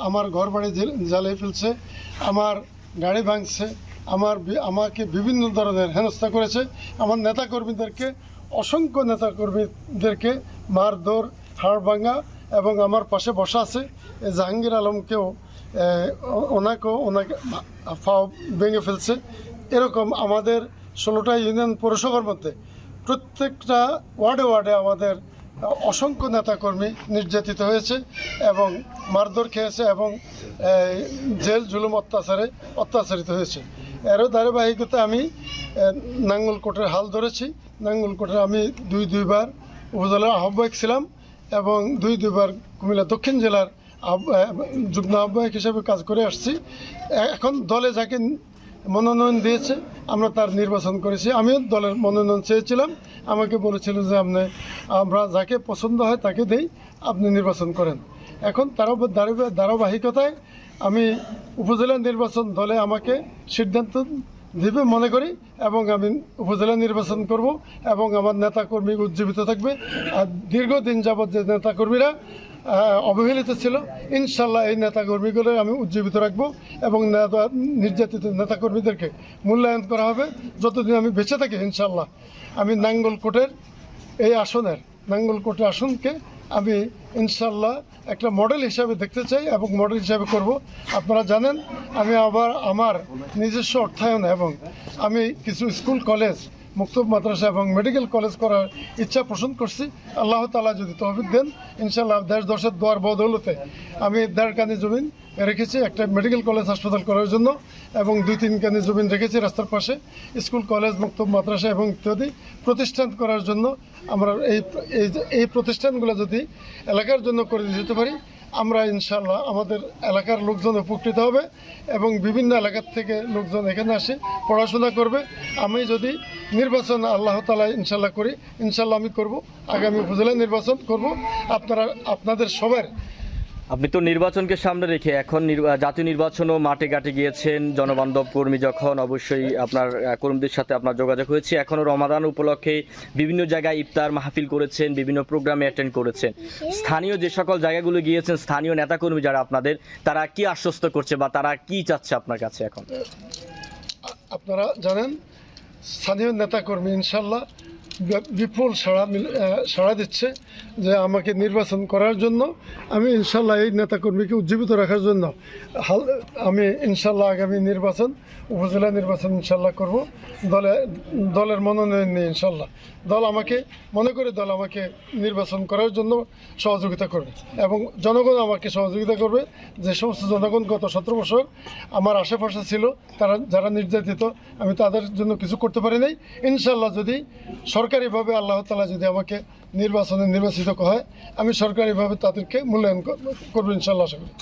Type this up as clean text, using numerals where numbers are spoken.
আমার ঘর বাড়ি জ্বালিয়ে ফেলছে, আমার গাড়ি ভাঙছে, আমাকে বিভিন্ন ধরনের হেনস্থা করেছে। আমার নেতাকর্মীদেরকে, অসংখ্য নেতাকর্মীদেরকে মারধর, হাড় ভাঙা, এবং আমার পাশে বসা আছে জাহাঙ্গীর আলমকেও ওনাকে ফাও ভেঙে ফেলছে। এরকম আমাদের 16টা ইউনিয়ন পৌরসভার মধ্যে প্রত্যেকটা ওয়ার্ডে আমাদের অসংখ্য নেতাকর্মী নির্যাতিত হয়েছে এবং মারধর খেয়েছে এবং জেল জুলুম অত্যাচারিত হয়েছে। এরও ধারাবাহিকতা আমি নাঙ্গলকোটের হাল ধরেছি। নাঙ্গলকোটের আমি দুইবার উপজেলার আহ্বায়ক ছিলাম এবং দুইবার কুমিল্লা দক্ষিণ জেলার যুগ্ম আহ্বায়ক হিসেবে কাজ করে আসছি। এখন দলে যাকে মনোনয়ন দিয়েছে আমরা তার নির্বাচন করেছি। আমিও দলের মনোনয়ন চেয়েছিলাম, আমাকে বলেছিল যে আমরা যাকে পছন্দ হয় তাকে দেই, আপনি নির্বাচন করেন। এখন তার ধারাবাহিকতায় আমি উপজেলা নির্বাচন দলে আমাকে সিদ্ধান্ত দিবে মনে করি এবং আমি উপজেলা নির্বাচন করব এবং আমার নেতাকর্মী উজ্জীবিত থাকবে। আর দীর্ঘদিন যাবৎ যে নেতাকর্মীরা অবহেলিত ছিল, ইনশাল্লাহ এই নেতাকর্মীগুলো আমি উজ্জীবিত রাখবো এবং নির্যাতিত নেতাকর্মীদেরকে মূল্যায়ন করা হবে যতদিন আমি বেঁচে থাকি। ইনশাল্লাহ আমি নাঙ্গলকোটের আসনকে আমি ইনশাল্লাহ একটা মডেল হিসাবে দেখতে চাই এবং মডেল হিসাবে করব। আপনারা জানেন আমি আবার আমার নিজস্ব অর্থায়ন এবং আমি কিছু স্কুল, কলেজ, মুক্তব মাদ্রাসা এবং মেডিকেল কলেজ করার ইচ্ছা পোষণ করছি। আল্লাহ তাআলা যদি তৌফিক দেন, ইনশাল্লাহ দেশ দশের দোয়ার বদৌলতে আমি 1.5 কানি জমিন রেখেছি একটা মেডিকেল কলেজ হাসপাতাল করার জন্য এবং 2-3 কানি জমিন রেখেছি রাস্তার পাশে স্কুল, কলেজ, মুক্তব মাদ্রাসা এবং ইত্যাদি প্রতিষ্ঠান করার জন্য। আমরা এই প্রতিষ্ঠানগুলো যদি এলাকার জন্য করে দিতে পারি, আমরা ইনশাল্লাহ আমাদের এলাকার লোকজন উপকৃত হবে এবং বিভিন্ন এলাকার থেকে লোকজন এখানে আসে পড়াশোনা করবে। আমি যদি নির্বাচন আল্লাহ তাআলা ইনশাল্লাহ করি, ইনশাল্লাহ আমি করব, আগামী উপজেলা নির্বাচন করব। আপনাদের সবার, আপনি তো নির্বাচনকে সামনে রেখে এখন জাতীয় নির্বাচনও মাঠে ঘাটে গিয়েছেন, জনবান্ধব কর্মী যখন অবশ্যই আপনার কর্মীদের সাথে আপনার যোগাযোগ হয়েছে। এখনও রমাদান উপলক্ষে বিভিন্ন জায়গায় ইফতার মাহফিল করেছেন, বিভিন্ন প্রোগ্রামে অ্যাটেন্ড করেছেন। স্থানীয় যে সকল জায়গাগুলো গিয়েছেন, স্থানীয় নেতাকর্মী যারা আপনাদের, তারা কি আশ্বস্ত করছে বা তারা কি চাচ্ছে আপনার কাছে? এখন আপনারা জানেন স্থানীয় নেতাকর্মী ইনশাল্লাহ বিপুল সাড়া দিচ্ছে যে আমাকে নির্বাচন করার জন্য। আমি ইনশাল্লাহ এই নেতাকর্মীকে উজ্জীবিত রাখার জন্য আমি ইনশাল্লাহ আগামী উপজেলা নির্বাচন ইনশাল্লাহ করব দলের মনোনয়ন নিয়ে। ইনশাল্লাহ দল আমাকে নির্বাচন করার জন্য সহযোগিতা করবে এবং জনগণ আমাকে সহযোগিতা করবে। যে সমস্ত জনগণ গত 17 বছর আমার আশেপাশে ছিল, যারা নির্যাতিত, আমি তাদের জন্য কিছু করতে পারি নাই। ইনশাল্লাহ যদি সরকারিভাবে আল্লাহ তাআলা যদি আমাকে নির্বাচিত হয়, আমি সরকারিভাবে তাদেরকে মূল্যায়ন করবো ইনশাল্লাহ। আশা করি।